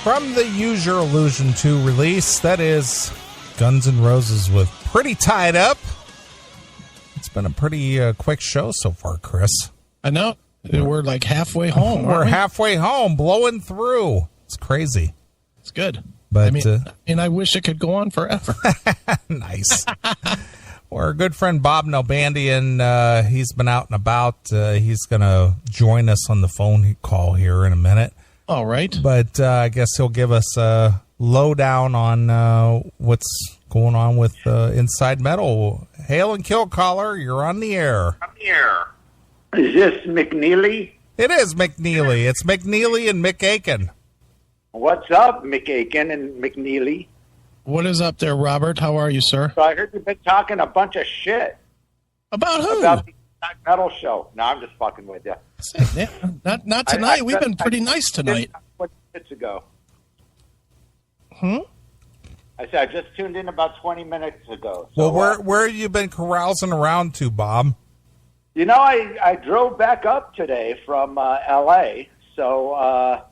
From the Use Your Illusion 2 release, that is Guns N' Roses with Pretty Tied Up. It's been a pretty quick show so far, Chris. I know. We're like halfway home. We're halfway home, blowing through. It's crazy. It's good. But I wish it could go on forever. Nice. Well, our good friend Bob Nalbandian, he's been out and about. He's going to join us on the phone call here in a minute. All right. But I guess he'll give us a lowdown on what's going on with Inside Metal. Hail and kill, caller. You're on the air. Is this McNeely? It is McNeely. It's McNeely and Mick Aiken. What's up, Mick Aiken and McNeely? What is up there, Robert? How are you, sir? So I heard you've been talking a bunch of shit. About who? About the Inside Metal show. No, I'm just fucking with you. Not tonight. We've been pretty nice tonight. 20 minutes ago. I said I just tuned in about 20 minutes ago. So, well, where have you been carousing around to, Bob? You know, I drove back up today from L.A., so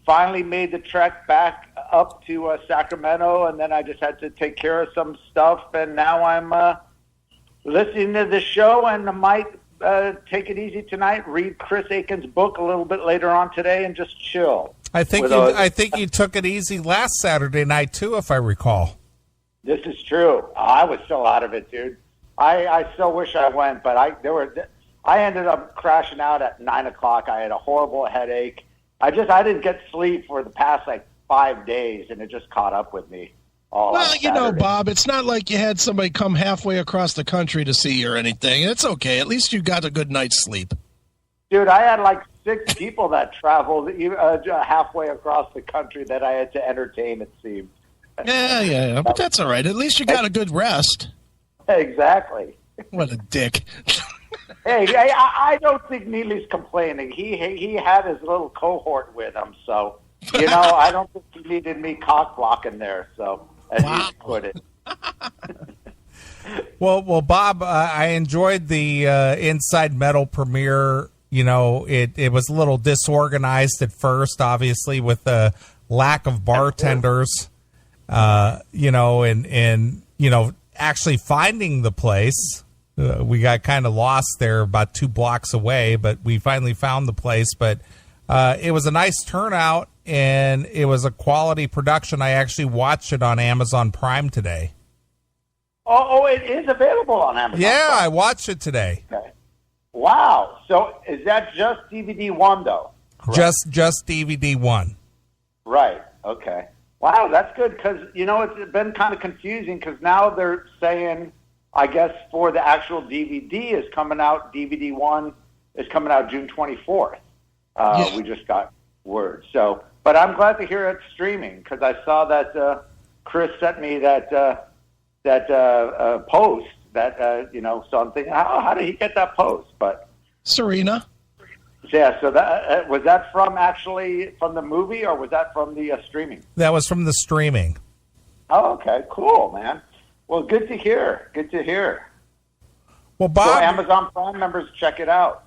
finally made the trek back up to Sacramento, and then I just had to take care of some stuff, and now I'm listening to the show, and I might take it easy tonight, read Chris Aiken's book a little bit later on today, and just chill. I think you took it easy last Saturday night, too, if I recall. This is true. I was still out of it, dude. I still wish I went, but I ended up crashing out at 9 o'clock. I had a horrible headache. I didn't get sleep for the past 5 days, and it just caught up with me. Well, you know, Bob, it's not like you had somebody come halfway across the country to see you or anything. It's okay. At least you got a good night's sleep. Dude, I had 6 people that traveled halfway across the country that I had to entertain, it seemed. Yeah. But that's all right. At least you got a good rest. Exactly. What a dick. Hey, I don't think Neely's complaining. He had his little cohort with him, so, I don't think he needed me cock-blocking there, so, as you put it. Well, Bob, I enjoyed the Inside Metal premiere. It was a little disorganized at first, obviously, with the lack of bartenders, actually finding the place. We got kind of lost there about 2 blocks away, but we finally found the place. But it was a nice turnout, and it was a quality production. I actually watched it on Amazon Prime today. Oh, it is available on Amazon Yeah, Prime. I watched it today. Okay. Wow. So is that just DVD 1, though? Correct. Just DVD 1. Right. Okay. Wow, that's good because, it's been kind of confusing because now they're saying, I guess, for the actual DVD is coming out, DVD 1 is coming out June 24th. We just got word. So, but I'm glad to hear it's streaming because I saw that Chris sent me that post that, so I'm thinking, how did he get that post? But Serena. Yeah, so that was that from the movie or was that from the streaming? That was from the streaming. Oh, okay, cool, man. Well, good to hear. Well, Bob, so Amazon Prime members, check it out.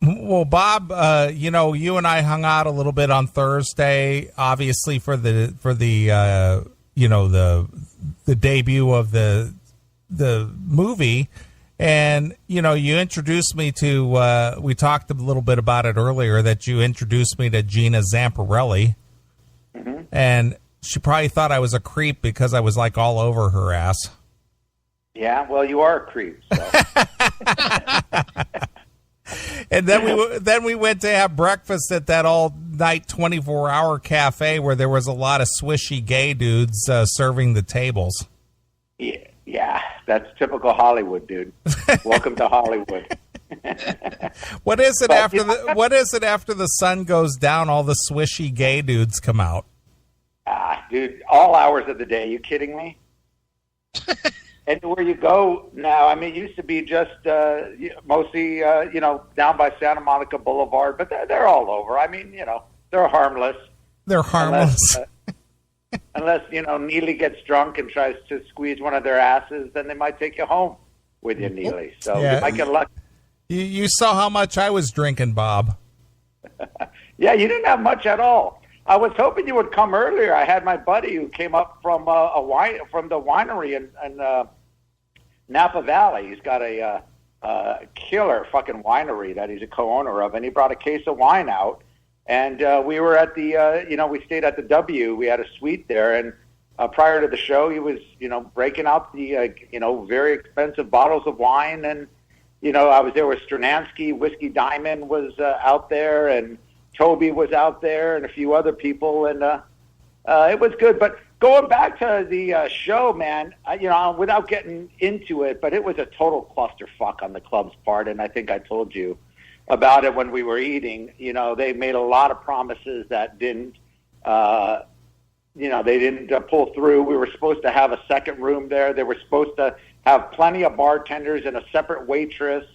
Well, Bob, you and I hung out a little bit on Thursday, obviously for the debut of the movie. And, you introduced me to, we talked a little bit about it earlier, that you introduced me to Gina Zamparelli. Mm-hmm. And she probably thought I was a creep because I was all over her ass. Yeah, well, you are a creep. So. And then we went to have breakfast at that all-night 24-hour cafe where there was a lot of swishy gay dudes serving the tables. Yeah, that's typical Hollywood, dude. Welcome to Hollywood. What is it after the sun goes down? All the swishy gay dudes come out. Dude, all hours of the day. You kidding me? And where you go now, it used to be just mostly, down by Santa Monica Boulevard, but they're all over. They're harmless. They're harmless. Unless, Neely gets drunk and tries to squeeze one of their asses, then they might take you home with you, Neely. So you might get lucky. You saw how much I was drinking, Bob. Yeah, you didn't have much at all. I was hoping you would come earlier. I had my buddy who came up from from the winery in Napa Valley. He's got a killer fucking winery that he's a co-owner of, and he brought a case of wine out. And we were at the, we stayed at the W. We had a suite there, and prior to the show, he was, breaking out the, very expensive bottles of wine. And, I was there with Stranansky, Whiskey Diamond was out there, and Toby was out there, and a few other people, and it was good. But going back to the show, man, without getting into it, but it was a total clusterfuck on the club's part, and I think I told you about it when we were eating. They made a lot of promises that didn't, they didn't pull through. We were supposed to have a second room there. They were supposed to have plenty of bartenders and a separate waitress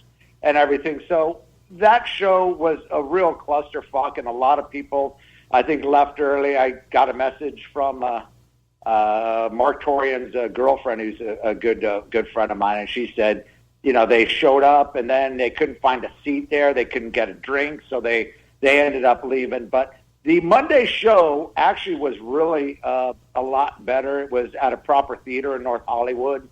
and everything. So that show was a real clusterfuck, and a lot of people, I think, left early. I got a message from Mark Torian's girlfriend, who's a good friend of mine, and she said, they showed up and then they couldn't find a seat there. They couldn't get a drink, so they ended up leaving. But the Monday show actually was really a lot better. It was at a proper theater in North Hollywood.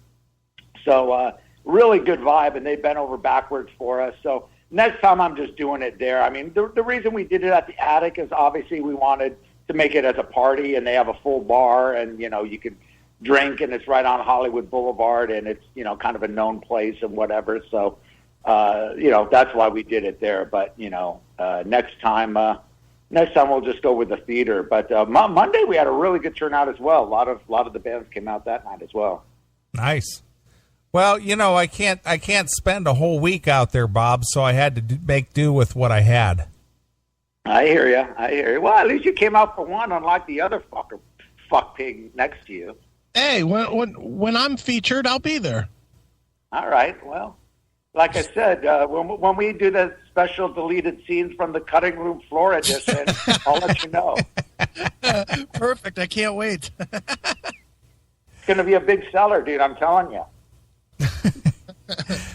So really good vibe, and they bent over backwards for us. So next time I'm just doing it there. I mean, the reason we did it at the Attic is obviously we wanted to make it as a party, and they have a full bar, and, you could drink, and it's right on Hollywood Boulevard, and it's, kind of a known place and whatever. So, that's why we did it there. But, next time we'll just go with the theater. But Monday we had a really good turnout as well. A lot of the bands came out that night as well. Nice. Well, I can't spend a whole week out there, Bob, so I had to make do with what I had. I hear you. Well, at least you came out for one, unlike the other fuck pig next to you. Hey, when I'm featured, I'll be there. All right. Well, like I said, when we do the special deleted scenes from the cutting room floor edition, I'll let you know. Perfect. I can't wait. It's going to be a big seller, dude. I'm telling you.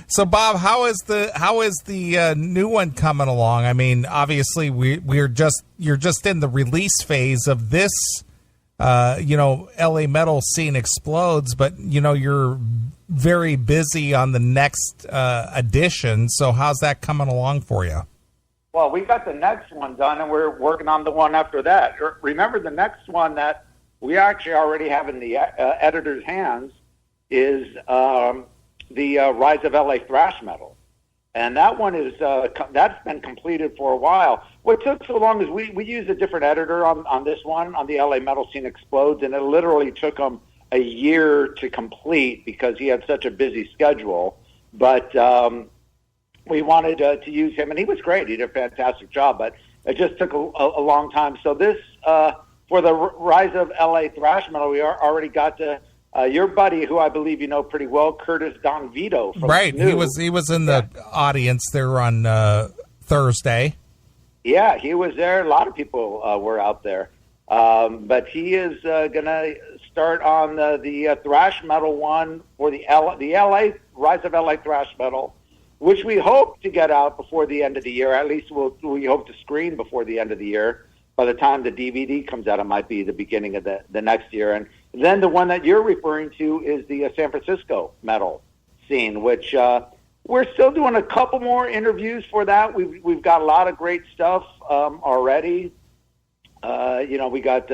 So, Bob, how is the new one coming along? I mean, obviously you're just in the release phase of this. LA metal scene explodes, but you're very busy on the next edition. So, how's that coming along for you? Well, we got the next one done, and we're working on the one after that. Remember, the next one that we actually already have in the editor's hands is the Rise of LA Thrash Metal. And that one is that's been completed for a while. What took so long is we used a different editor on this one, on the LA Metal Scene Explodes, and it literally took him a year to complete because he had such a busy schedule. But we wanted to use him, and he was great. He did a fantastic job, but it just took a long time. So this, for the Rise of LA Thrash Metal, we already got to your buddy, who I believe you know pretty well, Curtis Don Vito. From right, New. he was in the audience there on Thursday. Yeah, he was there. A lot of people were out there, but he is going to start on the thrash metal one for the LA Rise of LA Thrash Metal, which we hope to get out before the end of the year. At least we hope to screen before the end of the year. By the time the DVD comes out, it might be the beginning of the next year. And then the one that you're referring to is the San Francisco metal scene, which we're still doing a couple more interviews for that. We've got a lot of great stuff already. We got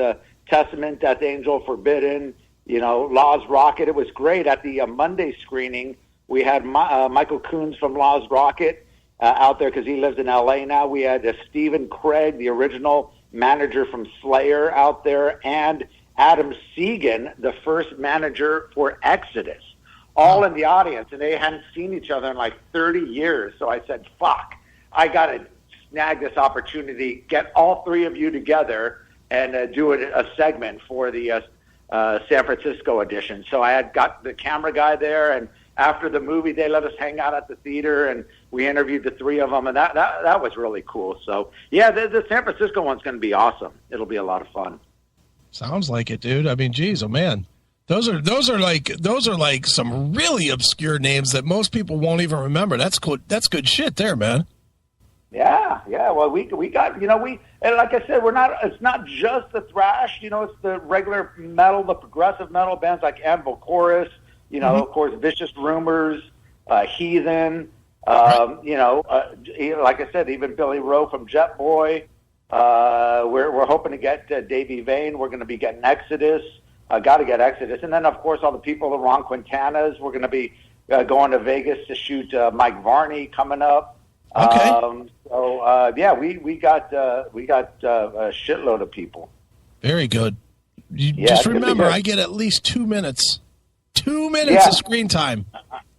Testament, Death Angel, Forbidden, Law's Rocket. It was great at the Monday screening. We had Michael Coons from Law's Rocket out there because he lives in L.A. now. We had Stephen Craig, the original manager from Slayer, out there, and Adam Segan, the first manager for Exodus, all in the audience, and they hadn't seen each other in like 30 years. So I said, fuck, I got to snag this opportunity, get all three of you together and do a segment for the San Francisco edition. So I had got the camera guy there, and after the movie, they let us hang out at the theater, and we interviewed the three of them, and that was really cool. So, yeah, the San Francisco one's going to be awesome. It'll be a lot of fun. Sounds like it, dude. I mean, geez, oh man, those are like some really obscure names that most people won't even remember. That's cool. That's good shit there, man. Yeah. Well, we got, and like I said, it's not just the thrash, it's the regular metal, the progressive metal bands like Anvil Chorus, of course, Vicious Rumors, Heathen, like I said, even Billy Rowe from Jet Boy. We're hoping to get Davey Vane. We're going to be getting Exodus. Got to get Exodus. And then, of course, all the people, the Ron Quintanas. We're going to be going to Vegas to shoot Mike Varney coming up. Okay. We got a shitload of people. Very good. Just remember, I get at least 2 minutes. 2 minutes of screen time.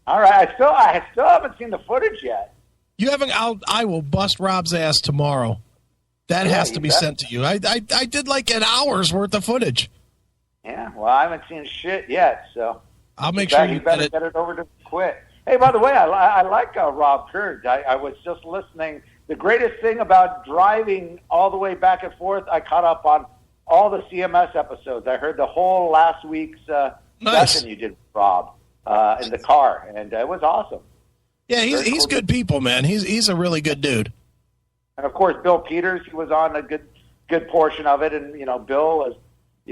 All right. I still haven't seen the footage yet. You haven't? I will bust Rob's ass tomorrow. That has to be sent to you. I did like an hour's worth of footage. Yeah. Well, I haven't seen shit yet, so I'll make sure you better get it over to Quit. Hey, by the way, I like Rob Kurd. I was just listening. The greatest thing about driving all the way back and forth, I caught up on all the CMS episodes. I heard the whole last week's session you did with Rob in the car, and it was awesome. Yeah, he's good people, man. He's a really good dude. And of course, Bill Peters, he was on a good portion of it, and Bill is,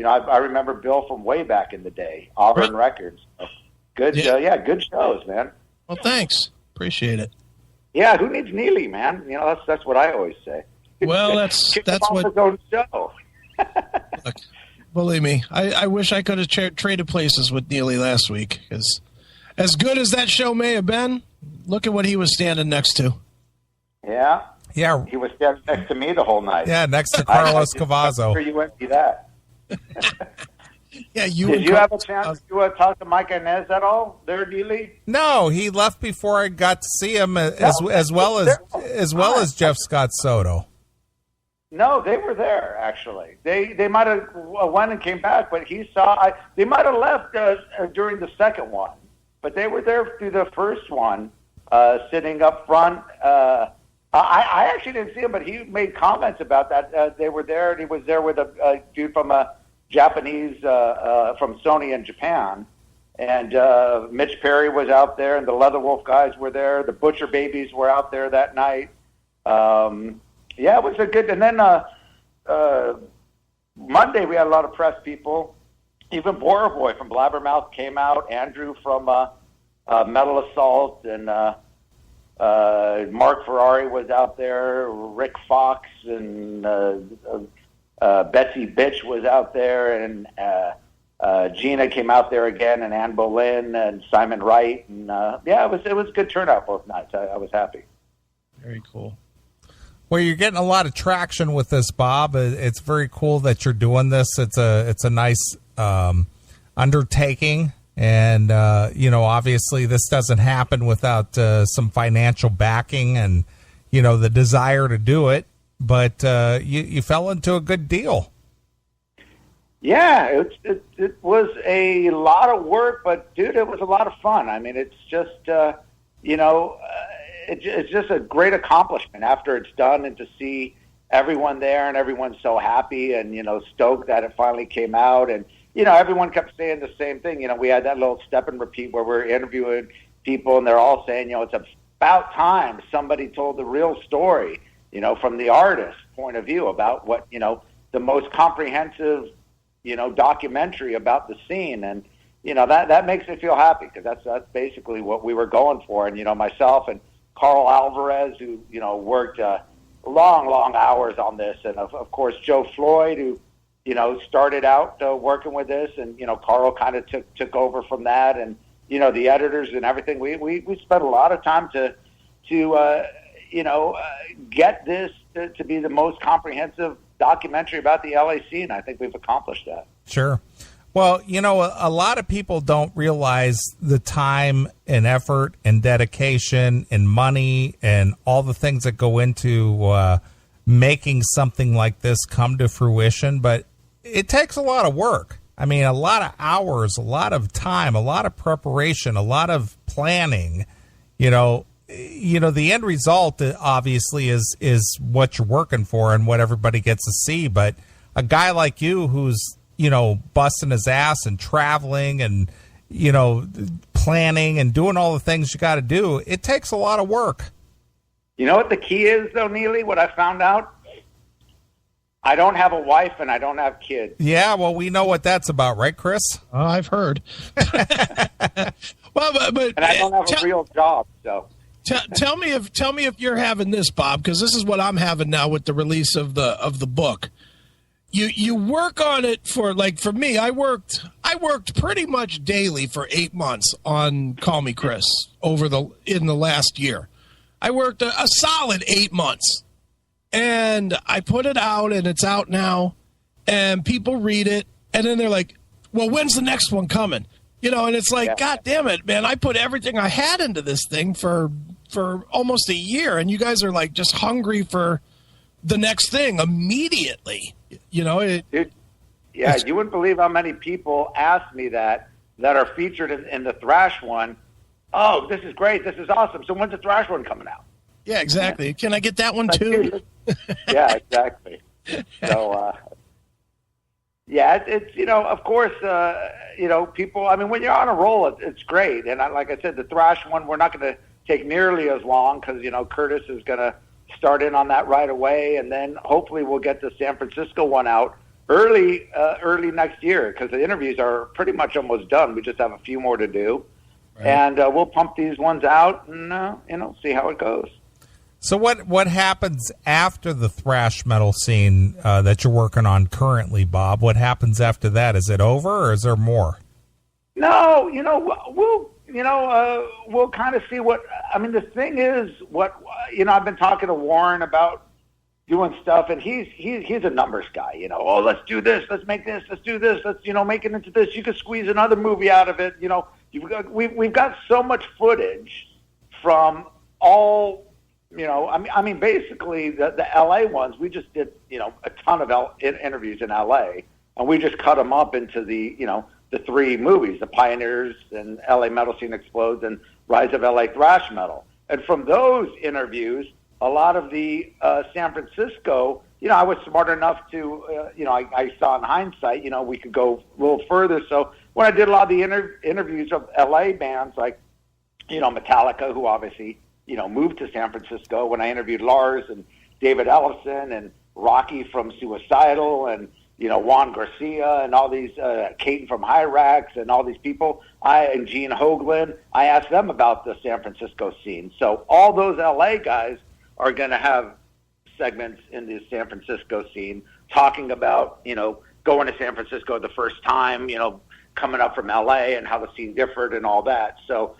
I remember Bill from way back in the day, Auburn Records. So good, good shows, man. Well, thanks. Appreciate it. Yeah, who needs Neely, man? That's what I always say. Well, that's what. His own show. Look, believe me, I wish I could have traded places with Neely last week, because as good as that show may have been, look at what he was standing next to. Yeah. Yeah. He was standing next to me the whole night. Yeah, next to Carlos Cavazo. I'm sure you went to that. Yeah, Did you have a chance to talk to Mike Inez at all there, Neely? No, he left before I got to see him, as well as Jeff Scott Soto. No, they were there actually. They might have went and came back, but they might have left during the second one, but they were there through the first one, sitting up front. I actually didn't see him, but he made comments about that. They were there, and he was there with a dude from a Japanese from Sony in Japan, and Mitch Perry was out there, and the Leatherwolf guys were there. The Butcher Babies were out there that night. It was a good. And then Monday we had a lot of press people. Even Boy from Blabbermouth came out. Andrew from Metal Assault, and Mark Ferrari was out there. Rick Fox and Betsy Bitch was out there, and Gina came out there again, and Anne Boleyn and Simon Wright, and it was a good turnout both nights. I was happy. Very cool. Well, you're getting a lot of traction with this, Bob. It's very cool that you're doing this. It's a nice undertaking, and obviously this doesn't happen without some financial backing and the desire to do it. But you fell into a good deal. Yeah, it was a lot of work, but dude, it was a lot of fun. I mean, it's just it's just a great accomplishment after it's done, and to see everyone there and everyone's so happy and stoked that it finally came out, and everyone kept saying the same thing. We had that little step and repeat where we're interviewing people, and they're all saying it's about time somebody told the real story. From the artist's point of view about what, the most comprehensive, documentary about the scene. And, that makes me feel happy, because that's basically what we were going for. And, myself and Carl Alvarez, who, worked long hours on this. And, of course, Joe Floyd, who, started out working with this. And, Carl kind of took over from that. And, the editors and everything. We spent a lot of time to get this to be the most comprehensive documentary about the LA scene. I think we've accomplished that. Sure. Well, a lot of people don't realize the time and effort and dedication and money and all the things that go into making something like this come to fruition, but it takes a lot of work. I mean, a lot of hours, a lot of time, a lot of preparation, a lot of planning. The end result obviously is what you're working for and what everybody gets to see. But a guy like you who's, busting his ass and traveling and, planning and doing all the things you got to do, it takes a lot of work. You know what the key is, though, Neely? What I found out? I don't have a wife and I don't have kids. Yeah, well, we know what that's about, right, Chris? I've heard. Well, but and I don't have a real job, so. Tell me if you're having this, Bob, because this is what I'm having now with the release of the book. You work on it for me. I worked pretty much daily for 8 months on Call Me Chris in the last year. I worked a solid 8 months, and I put it out, and it's out now, and people read it, and then they're like, "Well, when's the next one coming?" And it's like, God damn it, man! I put everything I had into this thing for almost a year, and you guys are like just hungry for the next thing immediately. Dude, yeah, you wouldn't believe how many people ask me that are featured in the thrash one. Oh, this is great! This is awesome. So when's the thrash one coming out? Yeah, exactly. Can I get that one too? Yeah, exactly. So, yeah, it's of course, people. I mean, when you're on a roll, it's great. And like I said, the thrash one, we're not going to take nearly as long because Curtis is going to start in on that right away, and then hopefully we'll get the San Francisco one out early next year because the interviews are pretty much almost done. We just have a few more to do, right. And we'll pump these ones out and see how it goes. So what happens after the thrash metal scene that you're working on currently, Bob? What happens after that? Is it over, or is there more? No, we'll kind of see what. I mean, the thing is, I've been talking to Warren about doing stuff, and he's a numbers guy. Oh, let's do this, let's make this, let's do this, let's make it into this. You could squeeze another movie out of it. We've got so much footage from all. I mean, basically the L.A. ones, we just did, a ton of interviews in L.A., and we just cut them up into the 3 movies, The Pioneers and L.A. Metal Scene Explodes and Rise of L.A. Thrash Metal. And from those interviews, a lot of the San Francisco, I was smart enough to, I saw in hindsight, we could go a little further. So when I did a lot of the interviews of L.A. bands like, Metallica, who obviously, moved to San Francisco, when I interviewed Lars and David Ellison and Rocky from Suicidal and, Juan Garcia and all these, Caton from Hyrax and all these people, and Gene Hoglan, I asked them about the San Francisco scene. So all those LA guys are going to have segments in the San Francisco scene talking about, going to San Francisco the first time, coming up from LA and how the scene differed and all that. So,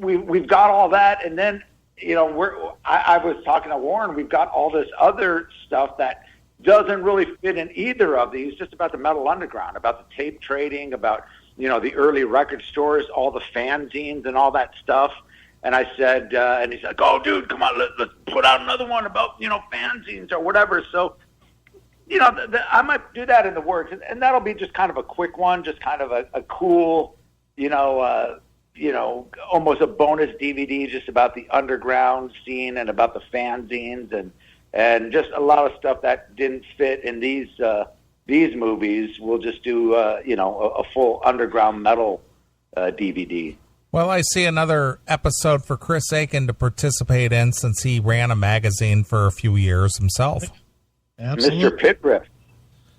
we've got all that, and then I was talking to Warren. We've got all this other stuff that doesn't really fit in either of these. Just about the metal underground, about the tape trading, about the early record stores, all the fanzines and all that stuff. And I said, and he's like, "Oh, dude, come on, let's put out another one about fanzines or whatever." So I might do that in the works, and that'll be just kind of a quick one, just kind of a cool, almost a bonus DVD just about the underground scene and about the fanzines and just a lot of stuff that didn't fit in these movies. We'll just do, a full underground metal DVD. Well, I see another episode for Chris Aiken to participate in since he ran a magazine for a few years himself. Absolutely. Mr. Pitriff.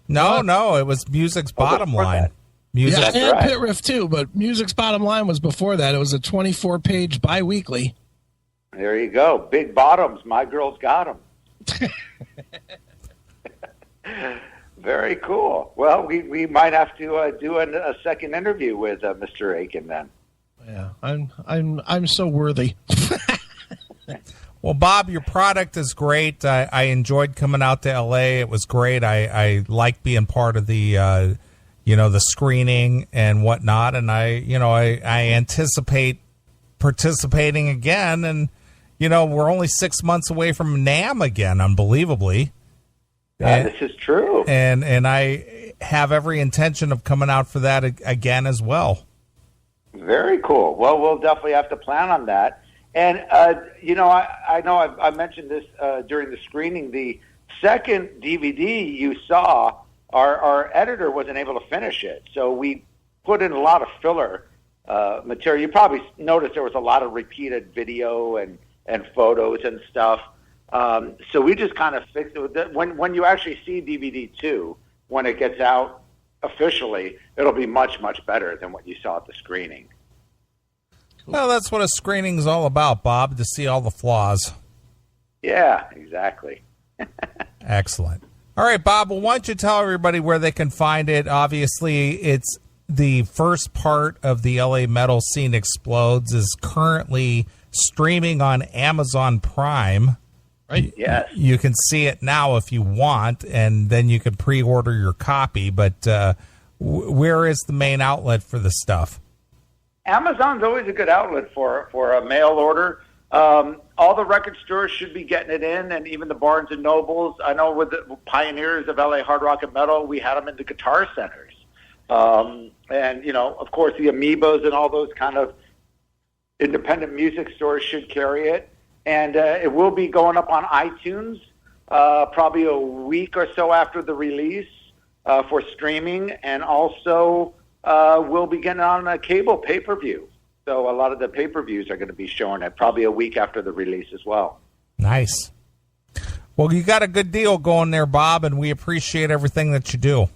No, it was Music's Bottom Line. That. Music. Yeah, and right. Pit Riff too, but Music's Bottom Line was before that. It was a 24-page bi-weekly. There you go. Big bottoms. My girl's got them. Very cool. Well, we might have to do a second interview with Mr. Aiken then. Yeah, I'm so worthy. Well, Bob, your product is great. I enjoyed coming out to L.A. It was great. I like being part of the the screening and whatnot, and I anticipate participating again. And we're only 6 months away from NAMM again, unbelievably. This is true, and I have every intention of coming out for that again as well. Very cool. Well, we'll definitely have to plan on that. And I know I mentioned this during the screening. The second DVD you saw, our editor wasn't able to finish it, so we put in a lot of filler material. You probably noticed there was a lot of repeated video and and photos and stuff. So we just kind of fixed it. When you actually see DVD 2, when it gets out officially, it'll be much, much better than what you saw at the screening. Well, that's what a screening's all about, Bob, to see all the flaws. Yeah, exactly. Excellent. All right, Bob, well, why don't you tell everybody where they can find it? Obviously, it's the first part of the LA Metal Scene Explodes is currently streaming on Amazon Prime. Right? Yes. You can see it now if you want, and then you can pre-order your copy. But where is the main outlet for the stuff? Amazon's always a good outlet for a mail order. All the record stores should be getting it in, and even the Barnes and Nobles. I know with the pioneers of LA hard rock and metal, we had them in the guitar centers. And, you know, of course, the Amoebas and all those kind of independent music stores should carry it. And it will be going up on iTunes probably a week or so after the release for streaming. And also we'll be getting on a cable pay-per-view. So a lot of the pay-per-views are going to be showing it probably a week after the release as well. Nice. Well, you got a good deal going there, Bob, and we appreciate everything that you do.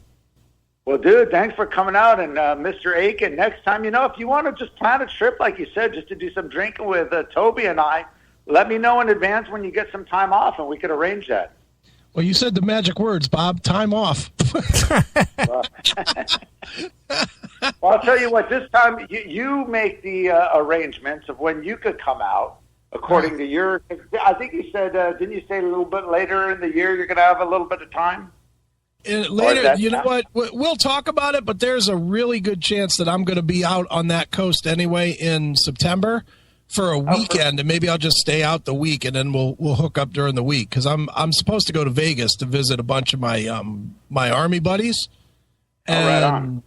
Well, dude, thanks for coming out. And Mr. Aiken, next time, you know, if you want to just plan a trip, like you said, just to do some drinking with Toby and I, let me know in advance when you get some time off, and we could arrange that. Well, you said the magic words, Bob. Time off. Well, I'll tell you what, this time you make the arrangements of when you could come out according to your, I think you said, didn't you say a little bit later in the year you're going to have a little bit of time? Later, you know what? We'll talk about it, but there's a really good chance that I'm going to be out on that coast anyway in September for a weekend, and maybe I'll just stay out the week, and then we'll hook up during the week because I'm supposed to go to Vegas to visit a bunch of my my Army buddies. And right on.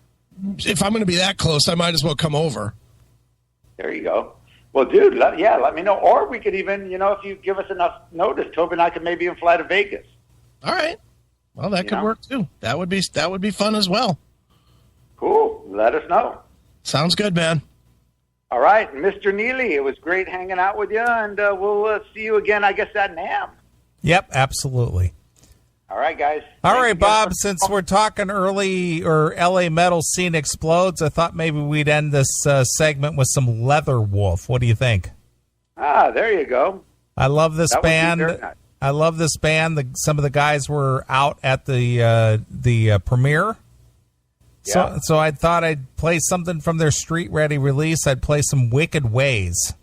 If I'm going to be that close, I might as well come over. There you go. Well, dude, let me know. Or we could even, you know, if you give us enough notice, Toby and I could maybe even fly to Vegas. All right. Well, that could work too. That would be fun as well. Cool. Let us know. Sounds good, man. All right, Mr. Neely, it was great hanging out with you, and we'll see you again, I guess, at NAMM. Yep, absolutely. All right, guys. All right, Bob, since we're talking early or LA Metal Scene Explodes, I thought maybe we'd end this segment with some Leather Wolf. What do you think? Ah, there you go. I love this band. Nice. I love this band. Some of the guys were out at the premiere. Yeah. So I thought I'd play something from their Street Ready release. I'd play some Wicked Ways.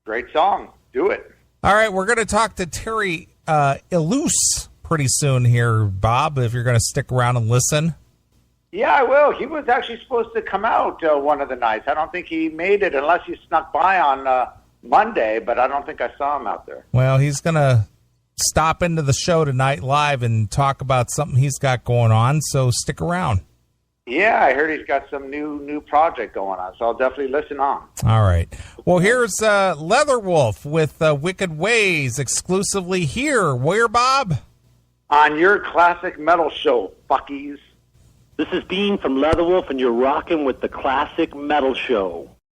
Great song. Do it. All right, we're going to talk to Terry Illouz pretty soon here, Bob, if you're going to stick around and listen. Yeah, I will. He was actually supposed to come out one of the nights. I don't think he made it unless he snuck by on Monday, but I don't think I saw him out there. Well, he's going to stop into the show tonight live and talk about something he's got going on, so stick around. Yeah, I heard he's got some new project going on, so I'll definitely listen on. All right. Well, here's Leatherwolf with Wicked Ways exclusively here. Where, Bob? On your classic metal show, fuckies. This is Dean from Leatherwolf, and you're rocking with the Classic Metal Show.